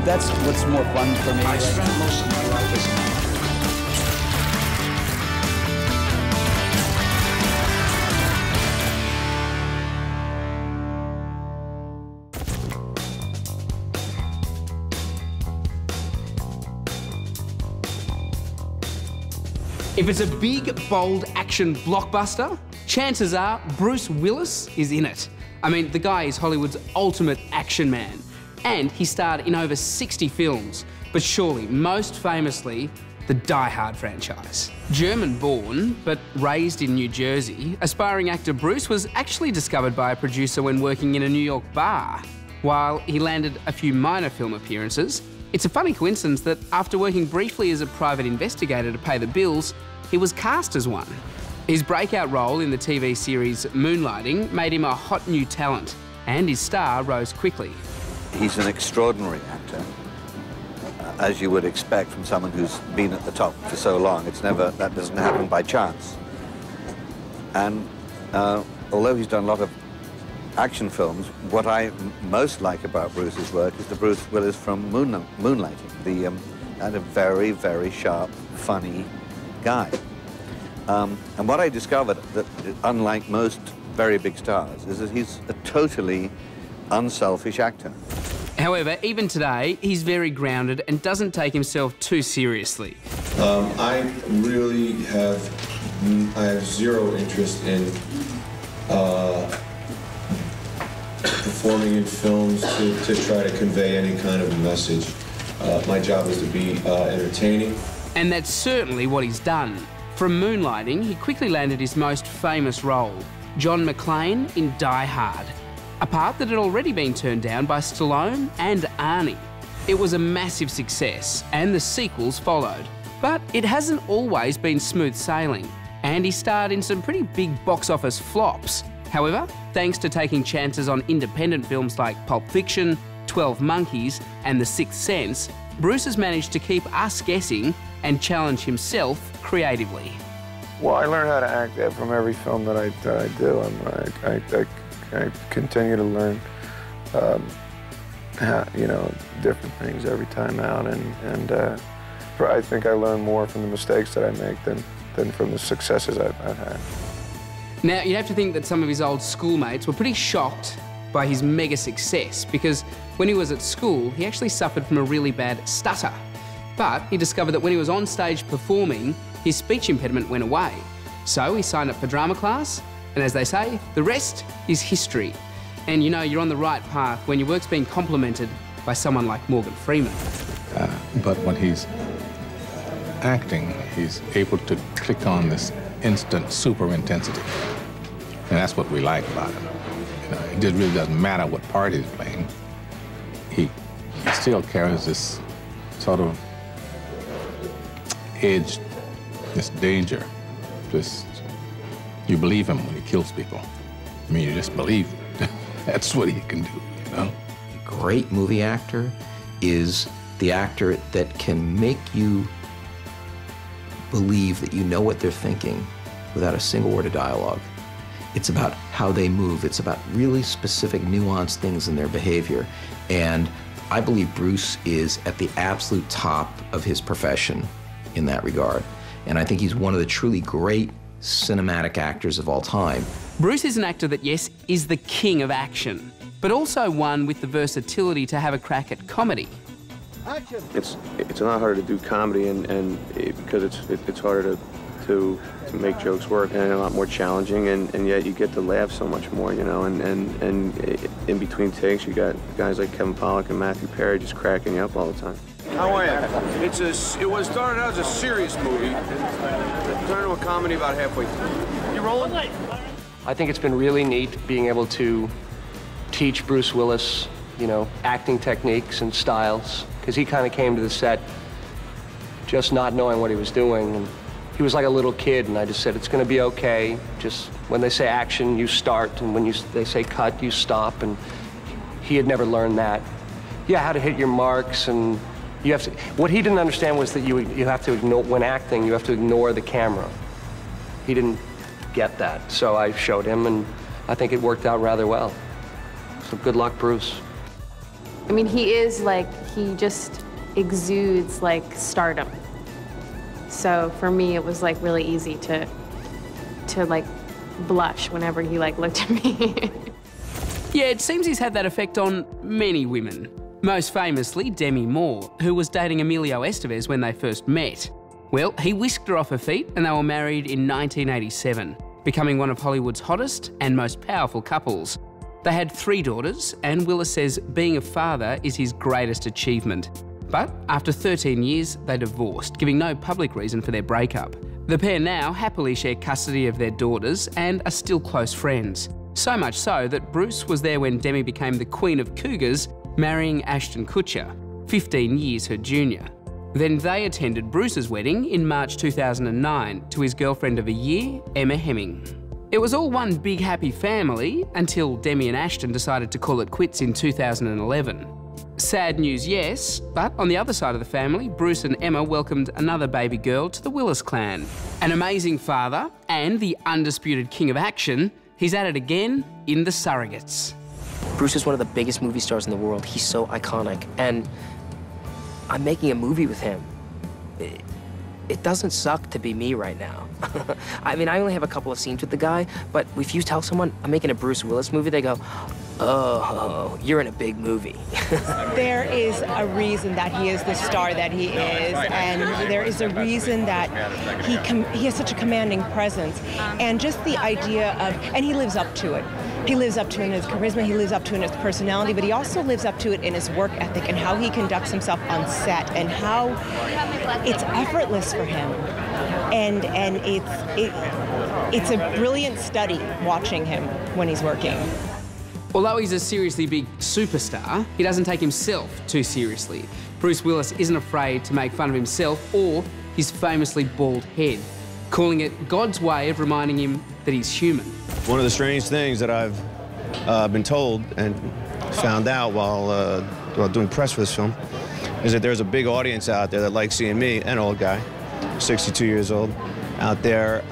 that's what's more fun for me. I spent most of my life as an If it's a big, bold action blockbuster, chances are Bruce Willis is in it. I mean, the guy is Hollywood's ultimate action man, and he starred in over 60 films, but surely most famously, the Die Hard franchise. German-born, but raised in New Jersey, aspiring actor Bruce was actually discovered by a producer when working in a New York bar. While he landed a few minor film appearances, it's a funny coincidence that after working briefly as a private investigator to pay the bills, he was cast as one. His breakout role in the TV series Moonlighting made him a hot new talent, and his star rose quickly. He's an extraordinary actor, as you would expect from someone who's been at the top for so long. That doesn't happen by chance. And although he's done a lot of action films, what I most like about Bruce's work is the Bruce Willis from Moonlighting, and a very, very sharp, funny guy. And what I discovered, that unlike most very big stars, is that he's a totally unselfish actor. However, even today, he's very grounded and doesn't take himself too seriously. I really have zero interest in performing in films to try to convey any kind of message. My job is to be entertaining. And that's certainly what he's done. From Moonlighting, he quickly landed his most famous role, John McClane in Die Hard, a part that had already been turned down by Stallone and Arnie. It was a massive success, and the sequels followed. But it hasn't always been smooth sailing, and he starred in some pretty big box office flops. However, thanks to taking chances on independent films like Pulp Fiction, 12 Monkeys and The Sixth Sense, Bruce has managed to keep us guessing and challenge himself creatively. Well, I learn how to act from every film that I do. I continue to learn, different things every time out, and I think I learn more from the mistakes that I make than from the successes I've had. Now, you'd have to think that some of his old schoolmates were pretty shocked by his mega success, because when he was at school, he actually suffered from a really bad stutter. But he discovered that when he was on stage performing, his speech impediment went away. So he signed up for drama class, and as they say, the rest is history. And you know, you're on the right path when your work's being complimented by someone like Morgan Freeman. But when he's acting, he's able to click on this instant super intensity. And that's what we like about him. It just really doesn't matter what part he's playing. He still carries this sort of edge, this danger. You believe him when he kills people. I mean, you just believe that's what he can do, you know? A great movie actor is the actor that can make you believe that you know what they're thinking without a single word of dialogue. It's about how they move. It's about really specific, nuanced things in their behavior. And I believe Bruce is at the absolute top of his profession in that regard. And I think he's one of the truly great cinematic actors of all time. Bruce is an actor that, yes, is the king of action, but also one with the versatility to have a crack at comedy. Action. It's a lot harder to do comedy, because it's harder to make jokes work, and a lot more challenging, and yet you get to laugh so much more, you know, and in between takes you got guys like Kevin Pollak and Matthew Perry just cracking you up all the time. How are you? It was started out as a serious movie, it turned into a comedy about halfway through. You rolling? I think it's been really neat being able to teach Bruce Willis, you know, acting techniques and styles, because he kind of came to the set just not knowing what he was doing. And he was like a little kid, and I just said, it's going to be okay. Just when they say action, you start, and when they say cut, you stop. And he had never learned that. Yeah, how to hit your marks, and you have to. What he didn't understand was that you have to ignore, when acting, you have to ignore the camera. He didn't get that, so I showed him, and I think it worked out rather well. So good luck, Bruce. I mean, he is like, he just exudes like stardom. So for me, it was like really easy to like blush whenever he like looked at me. Yeah, it seems he's had that effect on many women. Most famously, Demi Moore, who was dating Emilio Estevez when they first met. Well, he whisked her off her feet and they were married in 1987, becoming one of Hollywood's hottest and most powerful couples. They had 3 daughters, and Willis says being a father is his greatest achievement. But after 13 years, they divorced, giving no public reason for their breakup. The pair now happily share custody of their daughters and are still close friends. So much so that Bruce was there when Demi became the Queen of Cougars, marrying Ashton Kutcher, 15 years her junior. Then they attended Bruce's wedding in March 2009 to his girlfriend of a year, Emma Hemming. It was all one big happy family until Demi and Ashton decided to call it quits in 2011. Sad news, yes, but on the other side of the family, Bruce and Emma welcomed another baby girl to the Willis clan. An amazing father and the undisputed king of action, he's at it again in The Surrogates. Bruce is one of the biggest movie stars in the world. He's so iconic, and I'm making a movie with him. It doesn't suck to be me right now. I mean, I only have a couple of scenes with the guy, but if you tell someone I'm making a Bruce Willis movie, they go, oh, you're in a big movie. There is a reason that he is the star that he is, and there is a reason that he has such a commanding presence, and just the idea of, and he lives up to it. He lives up to it in his charisma, he lives up to it in his personality, but he also lives up to it in his work ethic and how he conducts himself on set and how it's effortless for him. And it's a brilliant study watching him when he's working. Although he's a seriously big superstar, he doesn't take himself too seriously. Bruce Willis isn't afraid to make fun of himself or his famously bald head, calling it God's way of reminding him that he's human. One of the strange things that I've been told and found out while doing press for this film is that there's a big audience out there that likes seeing me, an old guy, 62 years old, out there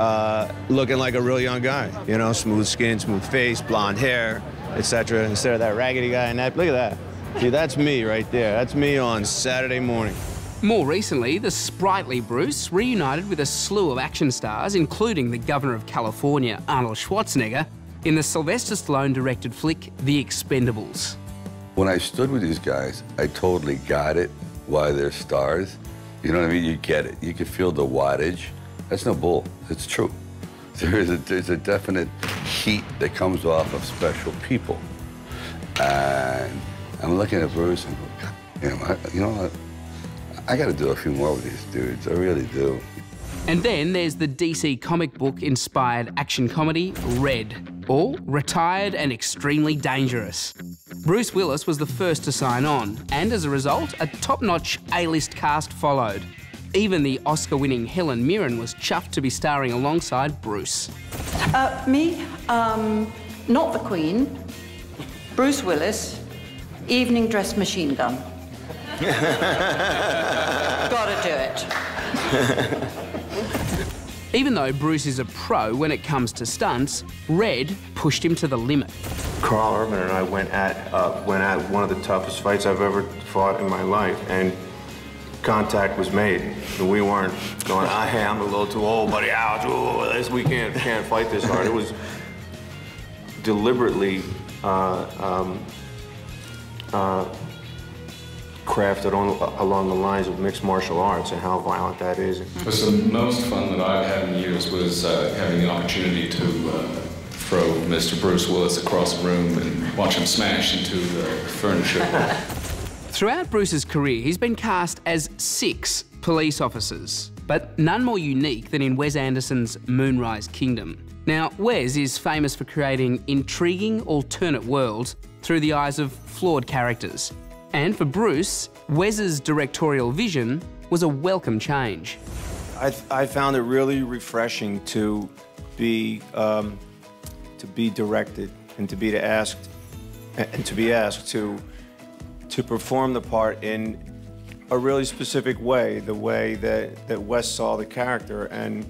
looking like a real young guy. You know, smooth skin, smooth face, blonde hair, etc. Instead of that raggedy guy and that, look at that. See, that's me right there. That's me on Saturday morning. More recently, the sprightly Bruce reunited with a slew of action stars, including the Governor of California, Arnold Schwarzenegger, in the Sylvester Stallone-directed flick, The Expendables. When I stood with these guys, I totally got it, why they're stars. You know what I mean? You get it. You can feel the wattage. That's no bull. It's true. There's a definite heat that comes off of special people. And I'm looking at Bruce and go, you know what? I got to do a few more with these dudes. I really do. And then there's the DC comic book-inspired action comedy, Red, or Retired and Extremely Dangerous. Bruce Willis was the first to sign on, and as a result, a top-notch A-list cast followed. Even the Oscar-winning Helen Mirren was chuffed to be starring alongside Bruce. Me? Not the Queen. Bruce Willis, evening dress machine gun. Gotta do it. Even though Bruce is a pro when it comes to stunts, Red pushed him to the limit. Carl Urban and I went at one of the toughest fights I've ever fought in my life, and contact was made. And we weren't going, hey, I'm a little too old, buddy. Ouch! Ooh, we can't fight this hard. It was deliberately crafted along the lines of mixed martial arts and how violent that is. The most fun that I've had in years was having the opportunity to throw Mr. Bruce Willis across the room and watch him smash into the furniture. Throughout Bruce's career, he's been cast as 6 police officers, but none more unique than in Wes Anderson's Moonrise Kingdom. Now, Wes is famous for creating intriguing alternate worlds through the eyes of flawed characters. And for Bruce, Wes's directorial vision was a welcome change. I found it really refreshing to be directed and to be asked to perform the part in a really specific way, the way that Wes saw the character. And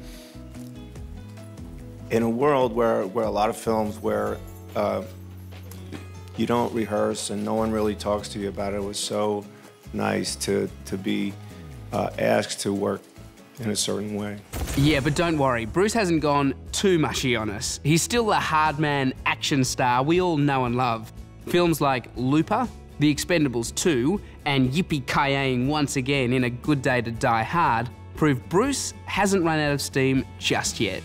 in a world where a lot of films where you don't rehearse and no one really talks to you about it. It was so nice to be asked to work in a certain way. Yeah, but don't worry, Bruce hasn't gone too mushy on us. He's still the hard man action star we all know and love. Films like Looper, The Expendables 2, and yippee-ki-yaying once again in A Good Day to Die Hard prove Bruce hasn't run out of steam just yet.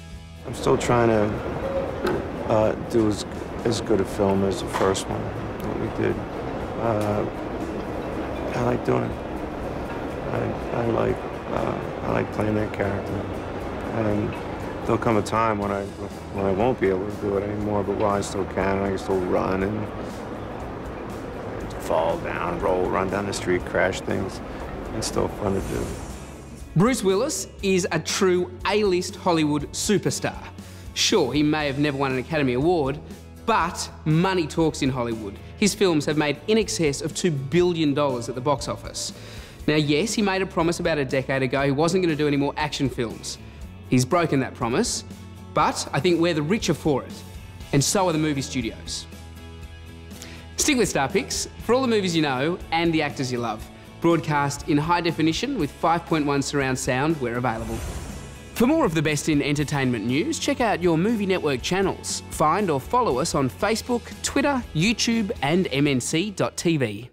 I'm still trying to do as good a film as the first one that we did. I like doing it. I like playing that character. And there'll come a time when I won't be able to do it anymore, but while I still can, I can still run and fall down, roll, run down the street, crash things. It's still fun to do. Bruce Willis is a true A-list Hollywood superstar. Sure, he may have never won an Academy Award, but money talks in Hollywood. His films have made in excess of $2 billion at the box office. Now, yes, he made a promise about a decade ago he wasn't going to do any more action films. He's broken that promise, but I think we're the richer for it, and so are the movie studios. Stick with Star Picks for all the movies you know and the actors you love. Broadcast in high definition with 5.1 surround sound where available. For more of the best in entertainment news, check out your Movie Network channels. Find or follow us on Facebook, Twitter, YouTube and mnc.tv.